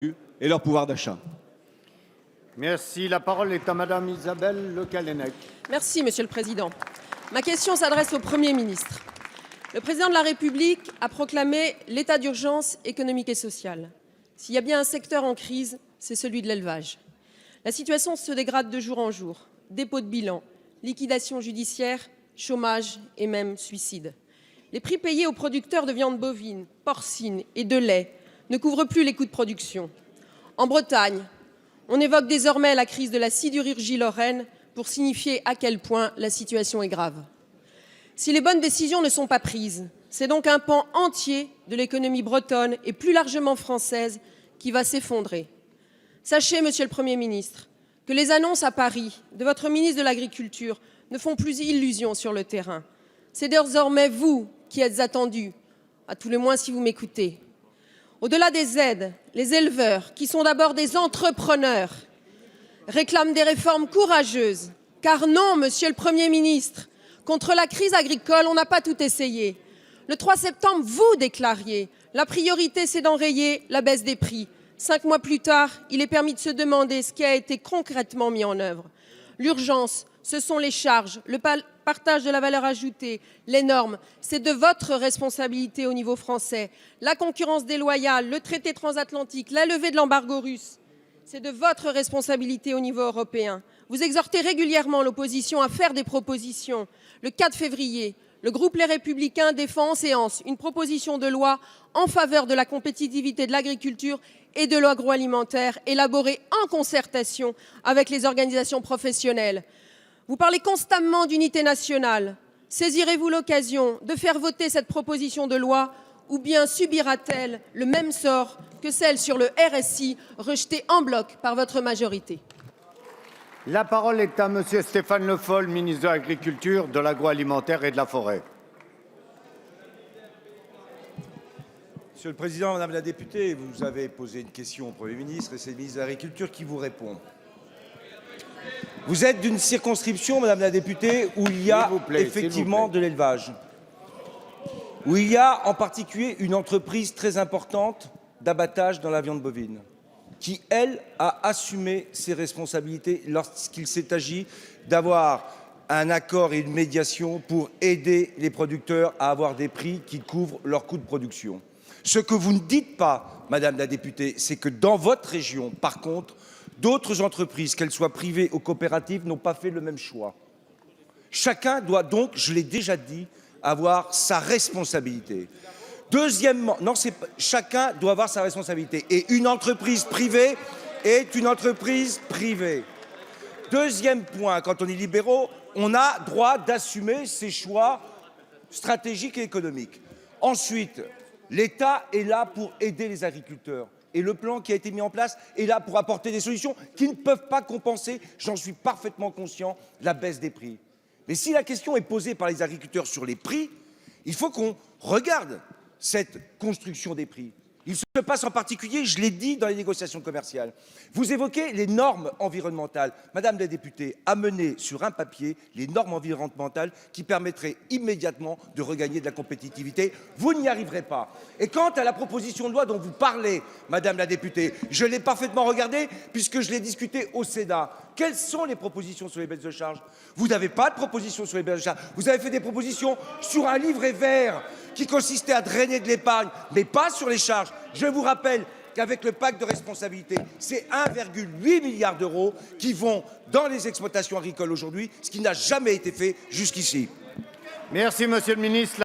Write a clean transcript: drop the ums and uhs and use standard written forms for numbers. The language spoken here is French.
et leur pouvoir d'achat. Merci. La parole est à Madame Isabelle Le Callennec. Merci, Monsieur le Président. Ma question s'adresse au Premier ministre. Le Président de la République a proclamé l'état d'urgence économique et sociale. S'il y a bien un secteur en crise, c'est celui de l'élevage. La situation se dégrade de jour en jour. Dépôt de bilan, liquidation judiciaire, chômage et même suicide. Les prix payés aux producteurs de viande bovine, porcine et de lait ne couvrent plus les coûts de production. En Bretagne, on évoque désormais la crise de la sidérurgie lorraine pour signifier à quel point la situation est grave. Si les bonnes décisions ne sont pas prises, c'est donc un pan entier de l'économie bretonne et plus largement française qui va s'effondrer. Sachez, Monsieur le Premier ministre, que les annonces à Paris de votre ministre de l'Agriculture ne font plus illusion sur le terrain. C'est désormais vous qui êtes attendu, à tout le moins si vous m'écoutez. Au-delà des aides, les éleveurs, qui sont d'abord des entrepreneurs, réclament des réformes courageuses. Car non, Monsieur le Premier ministre, contre la crise agricole, on n'a pas tout essayé. Le 3 septembre, vous déclariez « La priorité, c'est d'enrayer la baisse des prix ». 5 mois plus tard, il est permis de se demander ce qui a été concrètement mis en œuvre. L'urgence, ce sont les charges, le partage de la valeur ajoutée, les normes. C'est de votre responsabilité au niveau français. La concurrence déloyale, le traité transatlantique, la levée de l'embargo russe, c'est de votre responsabilité au niveau européen. Vous exhortez régulièrement l'opposition à faire des propositions. Le 4 février, le groupe Les Républicains défend en séance une proposition de loi en faveur de la compétitivité de l'agriculture et de l'agroalimentaire, élaborée en concertation avec les organisations professionnelles. Vous parlez constamment d'unité nationale. Saisirez-vous l'occasion de faire voter cette proposition de loi ou bien subira-t-elle le même sort que celle sur le RSI, rejetée en bloc par votre majorité? La parole est à Monsieur Stéphane Le Foll, ministre de l'Agriculture, de l'Agroalimentaire et de la Forêt. Monsieur le Président, Madame la députée, vous avez posé une question au Premier ministre et c'est le ministre de l'Agriculture qui vous répond. Vous êtes d'une circonscription, Madame la députée, où il y a effectivement de l'élevage, où il y a en particulier une entreprise très importante d'abattage dans la viande bovine, qui, elle, a assumé ses responsabilités lorsqu'il s'est agi d'avoir un accord et une médiation pour aider les producteurs à avoir des prix qui couvrent leurs coûts de production. Ce que vous ne dites pas, Madame la députée, c'est que dans votre région, par contre, d'autres entreprises, qu'elles soient privées ou coopératives, n'ont pas fait le même choix. Chacun doit donc, je l'ai déjà dit, avoir sa responsabilité. Deuxièmement, non, chacun doit avoir sa responsabilité. Et une entreprise privée est une entreprise privée. Deuxième point, quand on est libéraux, on a droit d'assumer ses choix stratégiques et économiques. Ensuite, l'État est là pour aider les agriculteurs. Et le plan qui a été mis en place est là pour apporter des solutions qui ne peuvent pas compenser, j'en suis parfaitement conscient, la baisse des prix. Mais si la question est posée par les agriculteurs sur les prix, il faut qu'on regarde cette construction des prix. Il se passe en particulier, je l'ai dit, dans les négociations commerciales. Vous évoquez les normes environnementales. Madame la députée, amenez sur un papier les normes environnementales qui permettraient immédiatement de regagner de la compétitivité. Vous n'y arriverez pas. Et quant à la proposition de loi dont vous parlez, Madame la députée, je l'ai parfaitement regardée puisque je l'ai discutée au Sénat. Quelles sont les propositions sur les baisses de charges? Vous n'avez pas de proposition sur les baisses de charges. Vous avez fait des propositions sur un livret vert qui consistait à drainer de l'épargne, mais pas sur les charges. Je vous rappelle qu'avec le pacte de responsabilité, c'est 1,8 milliard d'euros qui vont dans les exploitations agricoles aujourd'hui, ce qui n'a jamais été fait jusqu'ici. Merci, Monsieur le Ministre.